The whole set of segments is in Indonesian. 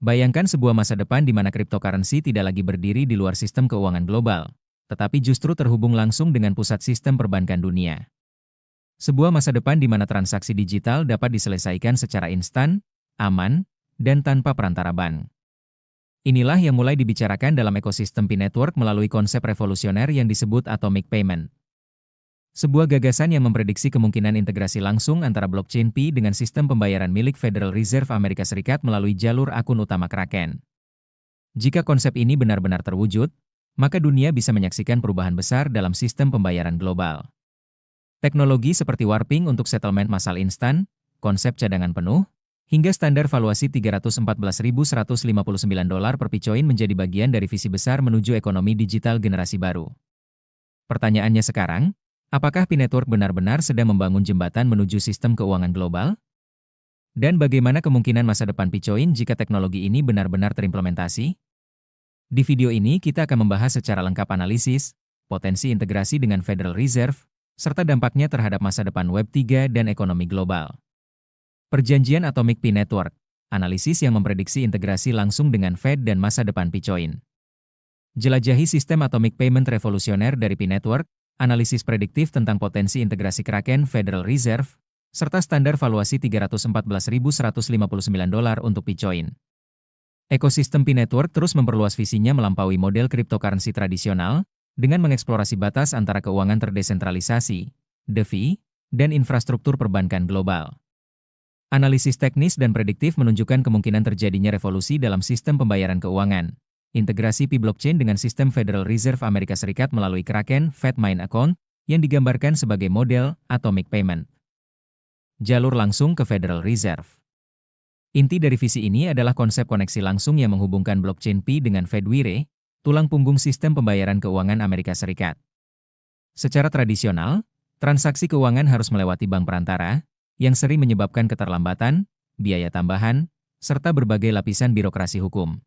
Bayangkan sebuah masa depan di mana cryptocurrency tidak lagi berdiri di luar sistem keuangan global, tetapi justru terhubung langsung dengan pusat sistem perbankan dunia. Sebuah masa depan di mana transaksi digital dapat diselesaikan secara instan, aman, dan tanpa perantara bank. Inilah yang mulai dibicarakan dalam ekosistem P-Network melalui konsep revolusioner yang disebut Atomic Payment. Sebuah gagasan yang memprediksi kemungkinan integrasi langsung antara blockchain Pi dengan sistem pembayaran milik Federal Reserve Amerika Serikat melalui jalur akun utama Kraken. Jika konsep ini benar-benar terwujud, maka dunia bisa menyaksikan perubahan besar dalam sistem pembayaran global. Teknologi seperti warping untuk settlement massal instan, konsep cadangan penuh, hingga standar valuasi $314.159 per Bitcoin menjadi bagian dari visi besar menuju ekonomi digital generasi baru. Pertanyaannya sekarang, apakah P-Network benar-benar sedang membangun jembatan menuju sistem keuangan global? Dan bagaimana kemungkinan masa depan Bitcoin jika teknologi ini benar-benar terimplementasi? Di video ini kita akan membahas secara lengkap analisis, potensi integrasi dengan Federal Reserve, serta dampaknya terhadap masa depan Web 3 dan ekonomi global. Perjanjian Atomic P-Network, analisis yang memprediksi integrasi langsung dengan Fed dan masa depan Bitcoin. Jelajahi sistem Atomic Payment revolusioner dari P-Network, analisis prediktif tentang potensi integrasi Kraken Federal Reserve, serta standar valuasi $314.159 untuk Bitcoin. Ekosistem P-Network terus memperluas visinya melampaui model cryptocurrency tradisional, dengan mengeksplorasi batas antara keuangan terdesentralisasi, DeFi, dan infrastruktur perbankan global. Analisis teknis dan prediktif menunjukkan kemungkinan terjadinya revolusi dalam sistem pembayaran keuangan, integrasi P-Blockchain dengan sistem Federal Reserve Amerika Serikat melalui Kraken Fedmine Account, yang digambarkan sebagai model Atomic Payment. Jalur langsung ke Federal Reserve. Inti dari visi ini adalah konsep koneksi langsung yang menghubungkan blockchain Pi dengan Fedwire, tulang punggung sistem pembayaran keuangan Amerika Serikat. Secara tradisional, transaksi keuangan harus melewati bank perantara, yang sering menyebabkan keterlambatan, biaya tambahan, serta berbagai lapisan birokrasi hukum.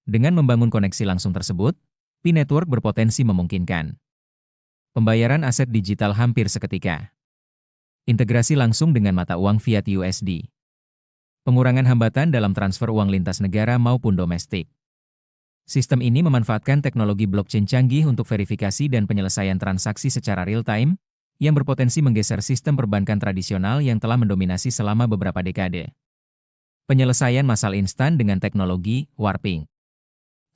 Dengan membangun koneksi langsung tersebut, P-Network berpotensi memungkinkan pembayaran aset digital hampir seketika, integrasi langsung dengan mata uang fiat USD, pengurangan hambatan dalam transfer uang lintas negara maupun domestik. Sistem ini memanfaatkan teknologi blockchain canggih untuk verifikasi dan penyelesaian transaksi secara real-time, yang berpotensi menggeser sistem perbankan tradisional yang telah mendominasi selama beberapa dekade. Penyelesaian massal instan dengan teknologi warping.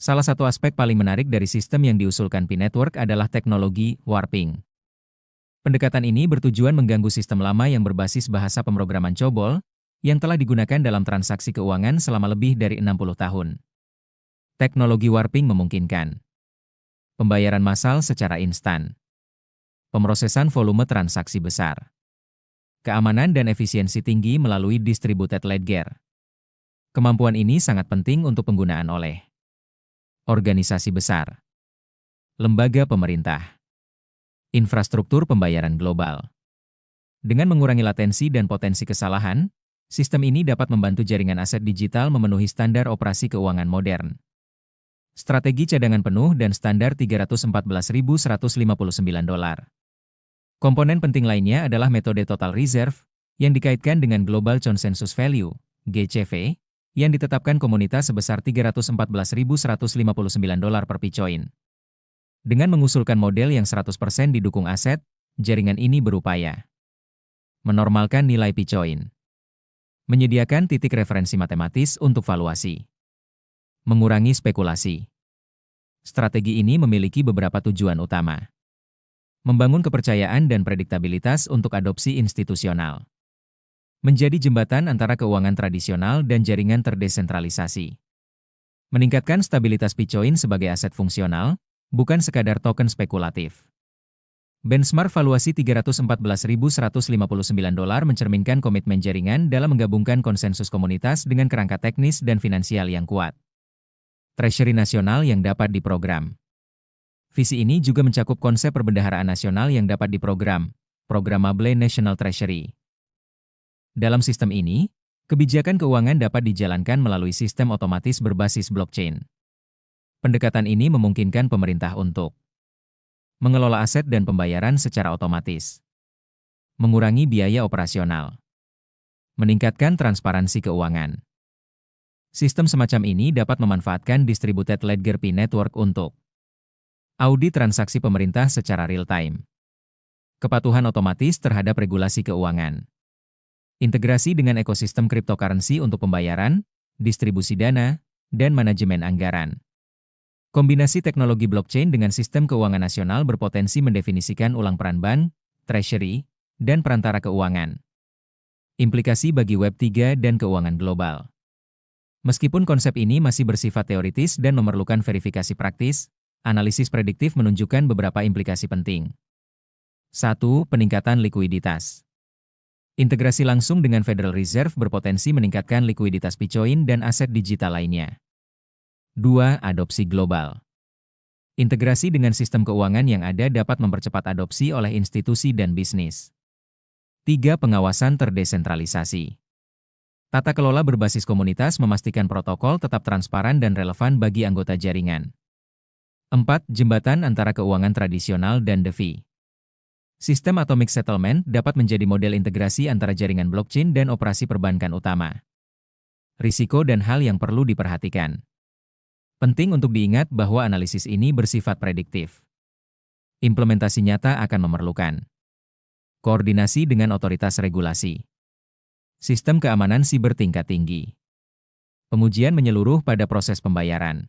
Salah satu aspek paling menarik dari sistem yang diusulkan P-Network adalah teknologi warping. Pendekatan ini bertujuan mengganggu sistem lama yang berbasis bahasa pemrograman COBOL, yang telah digunakan dalam transaksi keuangan selama lebih dari 60 tahun. Teknologi warping memungkinkan pembayaran massal secara instan, pemrosesan volume transaksi besar, keamanan dan efisiensi tinggi melalui distributed ledger. Kemampuan ini sangat penting untuk penggunaan oleh organisasi besar, lembaga pemerintah, infrastruktur pembayaran global. Dengan mengurangi latensi dan potensi kesalahan, sistem ini dapat membantu jaringan aset digital memenuhi standar operasi keuangan modern. Strategi cadangan penuh dan standar $314.159. Komponen penting lainnya adalah metode Total Reserve, yang dikaitkan dengan Global Consensus Value, GCV, yang ditetapkan komunitas sebesar $314.159 per Bitcoin. Dengan mengusulkan model yang 100% didukung aset, jaringan ini berupaya menormalkan nilai Bitcoin, menyediakan titik referensi matematis untuk valuasi, mengurangi spekulasi. Strategi ini memiliki beberapa tujuan utama. Membangun kepercayaan dan prediktabilitas untuk adopsi institusional. Menjadi jembatan antara keuangan tradisional dan jaringan terdesentralisasi. Meningkatkan stabilitas Bitcoin sebagai aset fungsional, bukan sekadar token spekulatif. Benchmark valuasi $314.159 mencerminkan komitmen jaringan dalam menggabungkan konsensus komunitas dengan kerangka teknis dan finansial yang kuat. Treasury nasional yang dapat diprogram. Visi ini juga mencakup konsep perbendaharaan nasional yang dapat diprogram, Programmable National Treasury. Dalam sistem ini, kebijakan keuangan dapat dijalankan melalui sistem otomatis berbasis blockchain. Pendekatan ini memungkinkan pemerintah untuk mengelola aset dan pembayaran secara otomatis, mengurangi biaya operasional, meningkatkan transparansi keuangan, Sistem semacam ini dapat memanfaatkan Distributed Ledger P Network untuk audit transaksi pemerintah secara real-time, kepatuhan otomatis terhadap regulasi keuangan, integrasi dengan ekosistem cryptocurrency untuk pembayaran, distribusi dana, dan manajemen anggaran. Kombinasi teknologi blockchain dengan sistem keuangan nasional berpotensi mendefinisikan ulang peran bank, treasury, dan perantara keuangan. Implikasi bagi Web3 dan keuangan global. Meskipun konsep ini masih bersifat teoritis dan memerlukan verifikasi praktis, analisis prediktif menunjukkan beberapa implikasi penting. 1. Peningkatan likuiditas. Integrasi langsung dengan Federal Reserve berpotensi meningkatkan likuiditas Bitcoin dan aset digital lainnya. 2. Adopsi global. Integrasi dengan sistem keuangan yang ada dapat mempercepat adopsi oleh institusi dan bisnis. 3. Pengawasan terdesentralisasi. Tata kelola berbasis komunitas memastikan protokol tetap transparan dan relevan bagi anggota jaringan. 4. Jembatan antara keuangan tradisional dan DeFi. Sistem Atomic Settlement dapat menjadi model integrasi antara jaringan blockchain dan operasi perbankan utama. Risiko dan hal yang perlu diperhatikan. Penting untuk diingat bahwa analisis ini bersifat prediktif. Implementasi nyata akan memerlukan koordinasi dengan otoritas regulasi, sistem keamanan siber tingkat tinggi, pengujian menyeluruh pada proses pembayaran.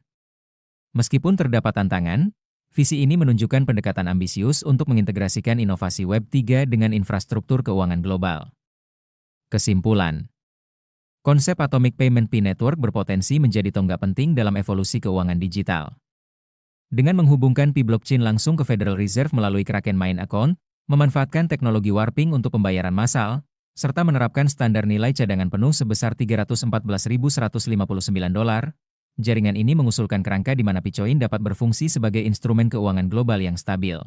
Meskipun terdapat tantangan, visi ini menunjukkan pendekatan ambisius untuk mengintegrasikan inovasi Web3 dengan infrastruktur keuangan global. Kesimpulan. Konsep Atomic Payment P Network berpotensi menjadi tonggak penting dalam evolusi keuangan digital. Dengan menghubungkan P blockchain langsung ke Federal Reserve melalui Kraken Main Account, memanfaatkan teknologi warping untuk pembayaran massal, serta menerapkan standar nilai cadangan penuh sebesar $314.159, jaringan ini mengusulkan kerangka di mana Bitcoin dapat berfungsi sebagai instrumen keuangan global yang stabil.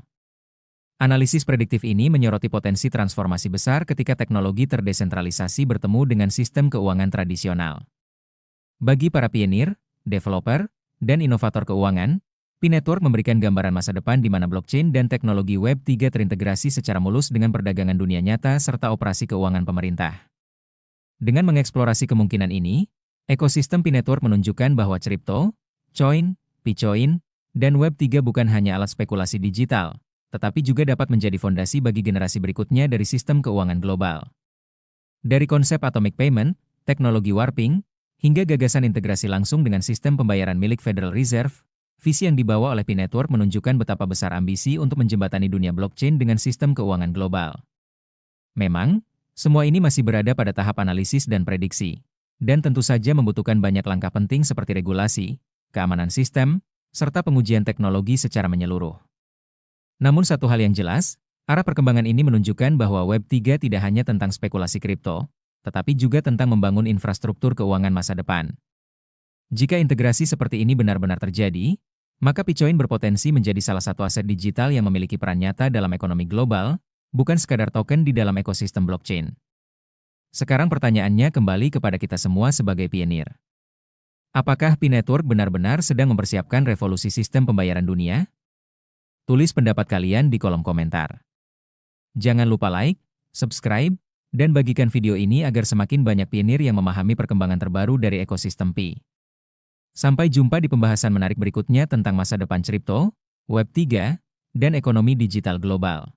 Analisis prediktif ini menyoroti potensi transformasi besar ketika teknologi terdesentralisasi bertemu dengan sistem keuangan tradisional. Bagi para pionir, developer, dan inovator keuangan, P Network memberikan gambaran masa depan di mana blockchain dan teknologi Web3 terintegrasi secara mulus dengan perdagangan dunia nyata serta operasi keuangan pemerintah. Dengan mengeksplorasi kemungkinan ini, ekosistem P Network menunjukkan bahwa kripto, coin, Bitcoin, dan Web3 bukan hanya alat spekulasi digital, tetapi juga dapat menjadi fondasi bagi generasi berikutnya dari sistem keuangan global. Dari konsep Atomic Payment, teknologi warping, hingga gagasan integrasi langsung dengan sistem pembayaran milik Federal Reserve, visi yang dibawa oleh P Network menunjukkan betapa besar ambisi untuk menjembatani dunia blockchain dengan sistem keuangan global. Memang, semua ini masih berada pada tahap analisis dan prediksi, dan tentu saja membutuhkan banyak langkah penting seperti regulasi, keamanan sistem, serta pengujian teknologi secara menyeluruh. Namun satu hal yang jelas, arah perkembangan ini menunjukkan bahwa Web3 tidak hanya tentang spekulasi kripto, tetapi juga tentang membangun infrastruktur keuangan masa depan. Jika integrasi seperti ini benar-benar terjadi, maka Bitcoin berpotensi menjadi salah satu aset digital yang memiliki peran nyata dalam ekonomi global, bukan sekadar token di dalam ekosistem blockchain. Sekarang pertanyaannya kembali kepada kita semua sebagai pionir. Apakah P Network benar-benar sedang mempersiapkan revolusi sistem pembayaran dunia? Tulis pendapat kalian di kolom komentar. Jangan lupa like, subscribe, dan bagikan video ini agar semakin banyak pionir yang memahami perkembangan terbaru dari ekosistem Pi. Sampai jumpa di pembahasan menarik berikutnya tentang masa depan kripto, Web3, dan ekonomi digital global.